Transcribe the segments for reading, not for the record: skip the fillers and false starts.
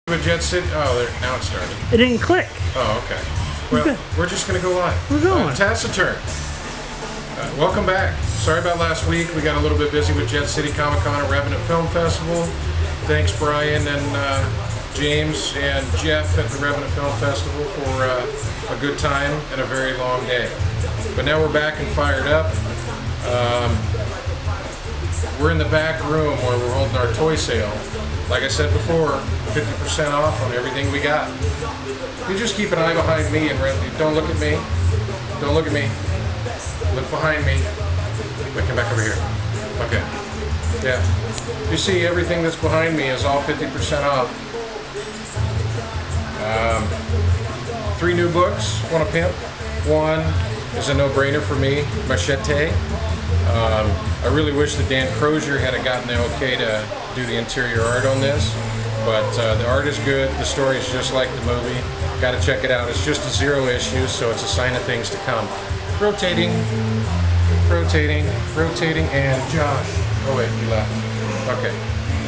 With Jet City. Oh, there, now it started. It didn't click. Oh, okay. Well, we're just going to go live. We're going. TACITURN. Welcome back. Sorry about last week. We got a little bit busy with Jet City Comic Con and Revenant Film Festival. Thanks, Brian and James and Jeff at the Revenant Film Festival for a good time and a very long day. But now we're back and fired up. We're in the back room where we're holding our toy sale. Like I said before, 50% off on everything we got. You just keep an eye behind me and don't look at me. Don't look at me. Look behind me. Wait, come back over here. Okay. Yeah. You see, everything that's behind me is all 50% off. 3 new books, Want to Pimp. One is a no-brainer for me, Machete. I really wish that Dan Crozier had gotten the okay to do the interior art on this, but the art is good, the story is just like the movie. Got to check it out. It's just a 0 issue, so it's a sign of things to come. Rotating, rotating, rotating, and Josh. Oh wait, he left. Okay.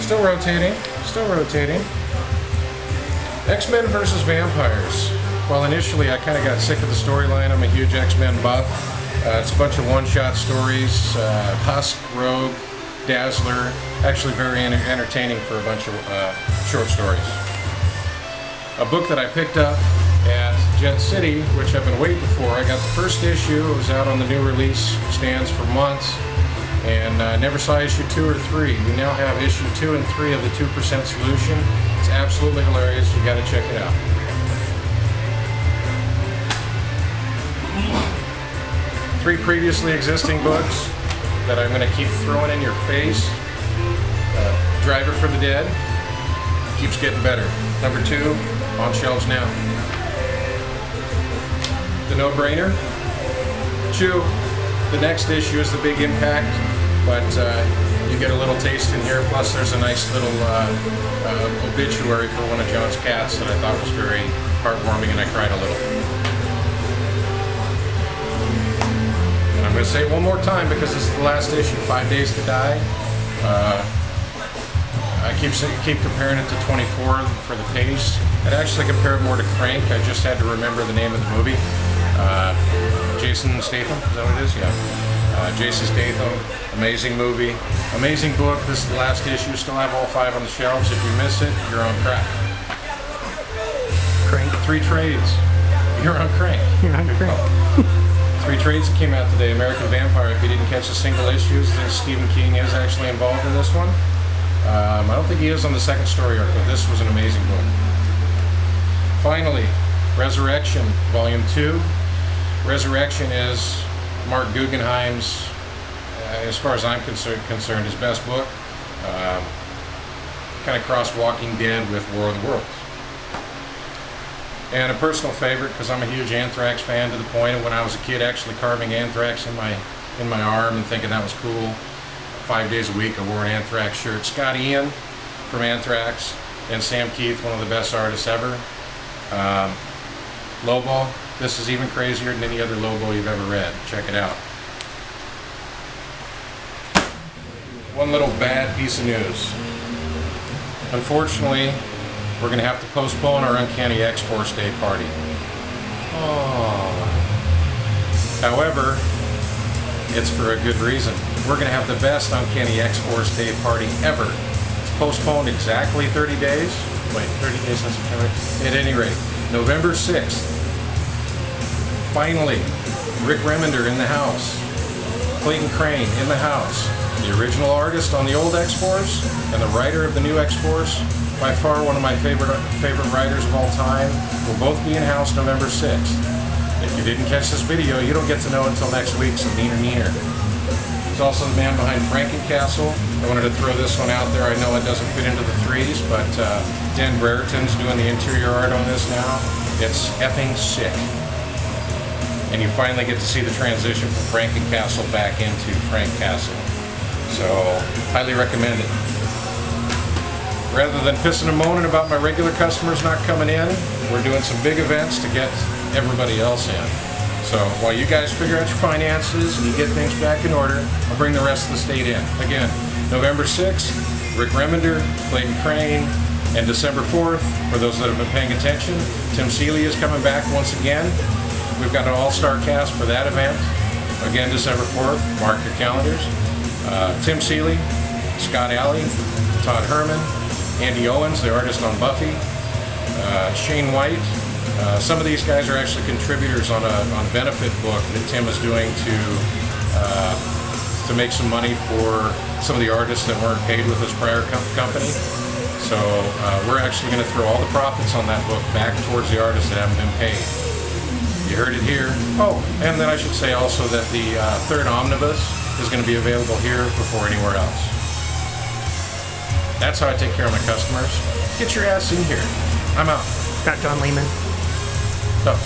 Still rotating, still rotating. X-Men versus Vampires. Well, initially I kind of got sick of the storyline. I'm a huge X-Men buff. It's a bunch of one-shot stories, Husk, Rogue, Dazzler, actually very entertaining for a bunch of short stories. A book that I picked up at Jet City, which I've been waiting for. I got the first issue. It was out on the new release stands for months, and never saw issue 2 or 3. We now have issue 2 and 3 of the 2% Solution. It's absolutely hilarious. You got to check it out. Three previously existing books that I'm going to keep throwing in your face. Driver for the Dead keeps getting better. Number 2 on shelves now. The No-Brainer. Chew. The next issue is the Big Impact, but you get a little taste in here. Plus, there's a nice little obituary for one of John's cats that I thought was very heartwarming, and I cried a little. I'm going to say it one more time because this is the last issue, 5 Days to Die. I keep comparing it to 24 for the pace. I'd actually compare it more to Crank. I just had to remember the name of the movie. Jason Statham, is that what it is? Yeah. Jason Statham, amazing movie, amazing book. This is the last issue. Still have all 5 on the shelves. If you miss it, you're on crack. Crank. 3 trades. You're on Crank. You're on Crank. 3 trades that came out today. American Vampire. If you didn't catch the single issues, then Stephen King is actually involved in this one. I don't think he is on the second story arc, but this was an amazing book. Finally, Resurrection, Volume 2. Resurrection is Mark Guggenheim's, as far as I'm concerned, his best book. Kind of crossed Walking Dead with War of the Worlds. And a personal favorite, because I'm a huge Anthrax fan to the point of when I was a kid actually carving Anthrax in my arm and thinking that was cool. 5 days a week I wore an Anthrax shirt. Scott Ian from Anthrax and Sam Keith, one of the best artists ever. Lobo, this is even crazier than any other Lobo you've ever read. Check it out. One little bad piece of news. Unfortunately, we're going to have to postpone our Uncanny X-Force Day party. Oh. However, it's for a good reason. We're going to have the best Uncanny X-Force Day party ever. It's postponed exactly 30 days. Wait, 30 days since September. At any rate, November 6th. Finally, Rick Remender in the house. Clayton Crane in the house. The original artist on the old X-Force and the writer of the new X-Force. By far one of my favorite writers of all time, will both be in house November 6th. If you didn't catch this video, you don't get to know until next week, so neener. He's also the man behind Frankencastle. I wanted to throw this one out there. I know it doesn't fit into the 3s, but Dan Brereton's doing the interior art on this now. It's effing sick. And you finally get to see the transition from Frankencastle back into Frank Castle. So, highly recommend it. Rather than pissing and moaning about my regular customers not coming in, we're doing some big events to get everybody else in. So while you guys figure out your finances and you get things back in order, I'll bring the rest of the state in. Again, November 6th, Rick Remender, Clayton Crane, And December 4th, for those that have been paying attention, Tim Seeley is coming back once again. We've got an all-star cast for that event. Again, December 4th, mark your calendars. Tim Seeley, Scott Alley, Todd Herman, Andy Owens, the artist on Buffy, Shane White. Some of these guys are actually contributors on a benefit book that Tim is doing to make some money for some of the artists that weren't paid with his prior company. So we're actually going to throw all the profits on that book back towards the artists that haven't been paid. You heard it here. Oh, and then I should say also that the third omnibus is going to be available here before anywhere else. That's how I take care of my customers. Get your ass in here. I'm out. Got John Lehman. So.